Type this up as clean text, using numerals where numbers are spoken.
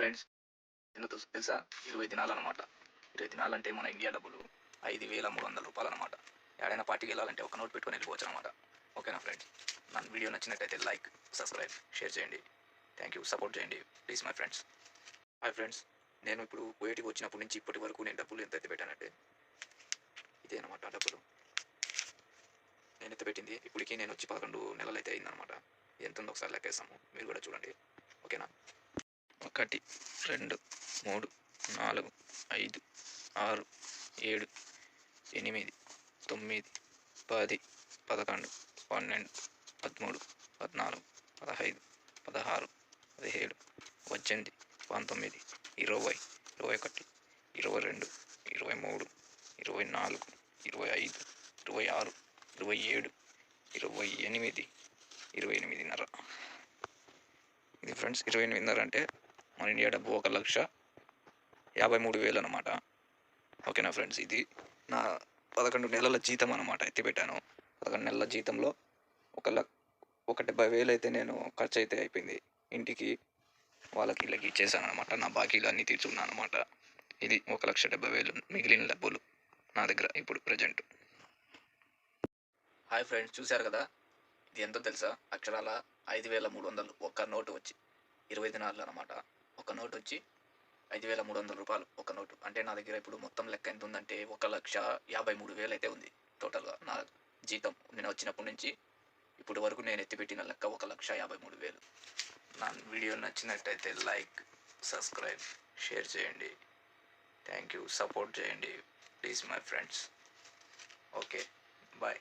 Friends, ఎందుకు తెలుసా? 20 దినాలన్నమాట. 20 దినాలంటే మన ఇండియా డబ్బులు 5,300 రూపాయలన్నమాట. ఎక్కడైనా పార్టీకి వెళ్ళాలంటే ఒక నోట్ పెట్టుకొని వెళ్ళిపోవచ్చు అనమాట. ఓకేనా ఫ్రెండ్స్? నా వీడియో నచ్చినట్టయితే లైక్, సబ్స్క్రైబ్, షేర్ చేయండి. థ్యాంక్ యూ, సపోర్ట్ చేయండి please my friends. Hi friends, నేను ఇప్పుడు కువైట్‌కి వచ్చినప్పటి నుంచి ఇప్పటి వరకు నేను డబ్బులు ఎంతైతే పెట్టానంటే ఇదే అనమాట డబ్బులు. నేనైతే పెట్టింది ఇప్పటికి నేను వచ్చి 11 నెలలైతే అయిందనమాట. ఎంత ఉందో ఒకసారి లెక్కేస్తాము, మీరు కూడా చూడండి. ఓకేనా? 1, 2, 3, 4, 5, 6, 7, 8, 9, 10, 11, 12, 13, 14, 15, 16, 17, 18, 19, 20, 21, 22, 23, 24, 25, 26, 27, 28, 28.5. ఇది ఫ్రెండ్స్ 28.5 అంటే మన ఇండియా డబ్బు 1,53,000 అనమాట. ఓకేనా ఫ్రెండ్స్? ఇది నా 11 నెలల జీతం అనమాట. ఎత్తిపెట్టాను 11 నెలల జీతంలో 1,70,000 అయితే నేను ఖర్చు అయితే అయిపోయింది. ఇంటికి వాళ్ళకి వీళ్ళకి ఇచ్చేసాను అనమాట. నా బాకీలు అన్నీ తీర్చుకున్నాను అనమాట. ఇది 1,70,000 మిగిలిన డబ్బులు నా దగ్గర ఇప్పుడు ప్రజెంట్. హాయ్ ఫ్రెండ్స్, చూశారు కదా? ఇది ఎంతో తెలుసా? అక్షరాల 5,300 ఒక్క నోటు వచ్చి 20 దినాలు అనమాట. ఒక నోటు వచ్చి 5,300 రూపాయలు ఒక నోటు. అంటే నా దగ్గర ఇప్పుడు మొత్తం లెక్క ఎంత ఉందంటే 1,53,000 అయితే ఉంది టోటల్గా. నా జీతం నేను వచ్చినప్పటి నుంచి ఇప్పటి వరకు నేను ఎత్తిపెట్టిన లెక్క 1,53,000. నా వీడియో నచ్చినట్టయితే లైక్, సబ్స్క్రైబ్, షేర్ చేయండి. థ్యాంక్ యూ, సపోర్ట్ చేయండి please my friends. Okay, bye.